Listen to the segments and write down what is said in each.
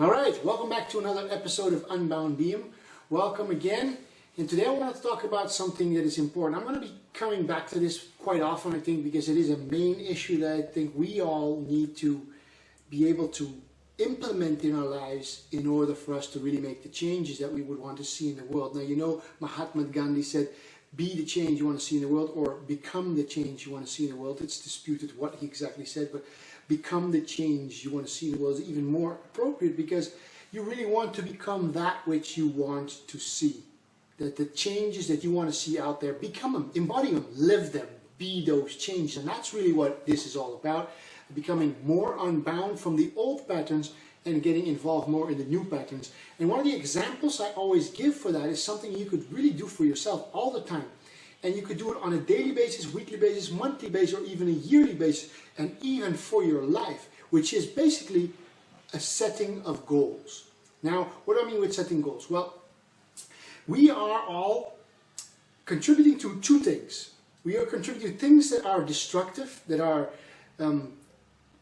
Alright, welcome back to another episode of Unbound Beam. Welcome again. And today I want to talk about something that is important. I'm going to be coming back to this quite often, I think, because it is a main issue that I think we all need to be able to implement in our lives in order for us to really make the changes that we would want to see in the world. Now, you know, Mahatma Gandhi said, be the change you want to see in the world, or become the change you want to see in the world. It's disputed what he exactly said, but become the change you want to see in the world is even more appropriate, because you really want to become that which you want to see. That the changes that you want to see out there, become them, embody them, live them, be those changes. And that's really what this is all about. Becoming more unbound from the old patterns and getting involved more in the new patterns. And one of the examples I always give for that is something you could really do for yourself all the time. And you could do it on a daily basis, weekly basis, monthly basis, or even a yearly basis, and even for your life, which is basically a setting of goals. Now, what do I mean with setting goals? Well, we are all contributing to two things. We are contributing to things that are destructive, that are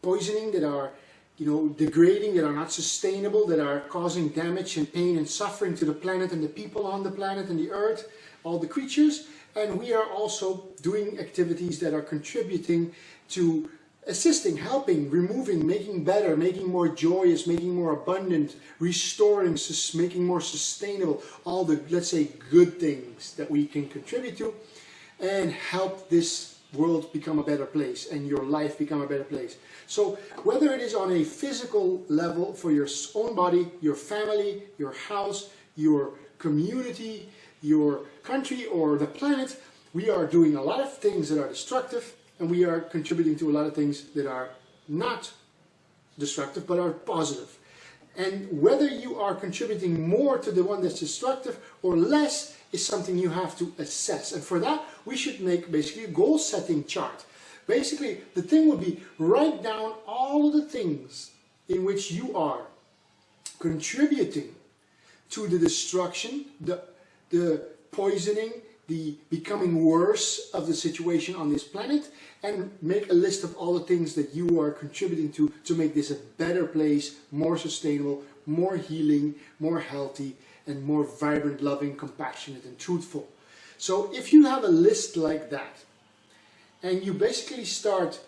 poisoning, that are degrading, that are not sustainable, that are causing damage and pain and suffering to the planet and the people on the planet and the earth, all the creatures. And we are also doing activities that are contributing to assisting, helping, removing, making better, making more joyous, making more abundant, restoring, making more sustainable, all the, let's say, good things that we can contribute to and help this world become a better place and your life become a better place. So whether it is on a physical level for your own body, your family, your house, your community, your country, or the planet, we are doing a lot of things that are destructive, and we are contributing to a lot of things that are not destructive but are positive. And whether you are contributing more to the one that's destructive or less is something you have to assess. And for that, we should make basically a goal setting chart. Basically, the thing would be write down all of the things in which you are contributing to the destruction, the poisoning, the becoming worse of the situation on this planet, and make a list of all the things that you are contributing to make this a better place, more sustainable, more healing, more healthy, and more vibrant, loving, compassionate, and truthful. So if you have a list like that, and you basically start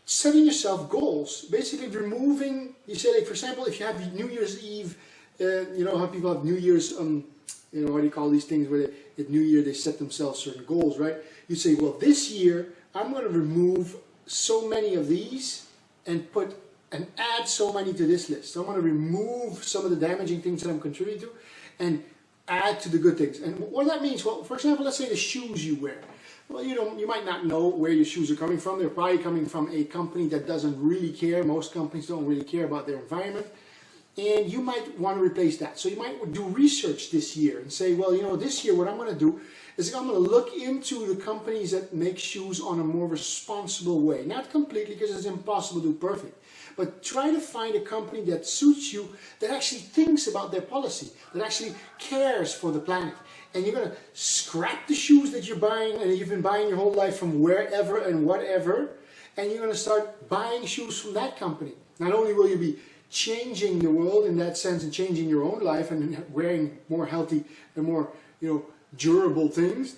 setting yourself goals, basically removing, you say, like, for example, if you have New Year's Eve, you know how people have New Year's, what do you call these things where at New Year they set themselves certain goals, right? You say, well, this year I'm going to remove so many of these and add so many to this list. So I'm going to remove some of the damaging things that I'm contributing to and add to the good things. And what that means, well, for example, let's say the shoes you wear. Well, you might not know where your shoes are coming from. They're probably coming from a company that doesn't really care. Most companies don't really care about their environment. And you might want to replace that. So you might do research this year and say, well, this year what I'm going to do is I'm going to look into the companies that make shoes on a more responsible way. Not completely, because it's impossible to do perfect. But try to find a company that suits you, that actually thinks about their policy, that actually cares for the planet. And you're going to scrap the shoes that you're buying and you've been buying your whole life from wherever and whatever. And you're going to start buying shoes from that company. Not only will you be changing the world in that sense and changing your own life and wearing more healthy and more durable things,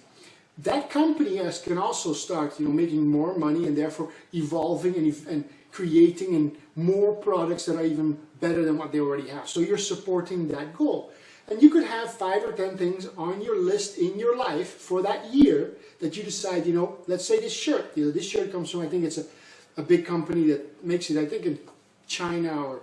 that company can also start making more money and therefore evolving and creating and more products that are even better than what they already have. So you're supporting that goal. And you could have 5 or 10 things on your list in your life for that year that you decide, let's say this shirt. This shirt comes from, I think it's a big company that makes it, I think in China or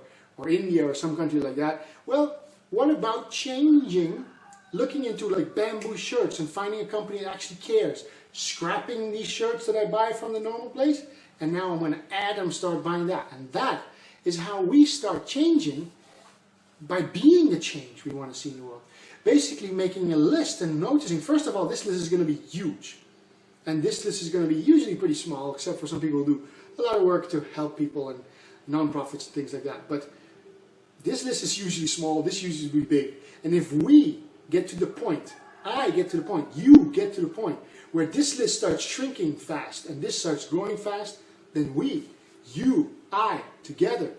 India or some country like that. Well, what about changing, looking into like bamboo shirts and finding a company that actually cares, scrapping these shirts that I buy from the normal place, and now I'm going to add them, start buying that. And that is how we start changing, by being the change we want to see in the world. Basically making a list and noticing, first of all, this list is going to be huge. And this list is going to be usually pretty small, except for some people who do a lot of work to help people and non-profits and things like that. But this list is usually small, this usually big. And if we get to the point, I get to the point, you get to the point, where this list starts shrinking fast and this starts growing fast, then we, you, I, together,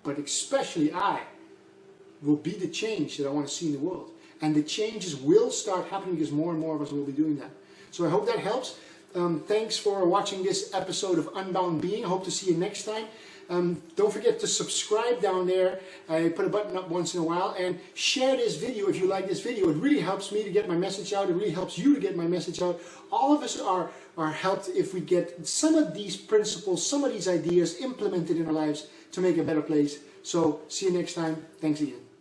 but especially I, will be the change that I want to see in the world. And the changes will start happening because more and more of us will be doing that. So I hope that helps. Thanks for watching this episode of Unbound Being. I hope to see you next time. Don't forget to subscribe down there. I put a button up once in a while, and share this video if you like this video. It really helps me to get my message out. It really helps you to get my message out. All of us are helped if we get some of these principles, some of these ideas implemented in our lives to make a better place. So see you next time. Thanks again.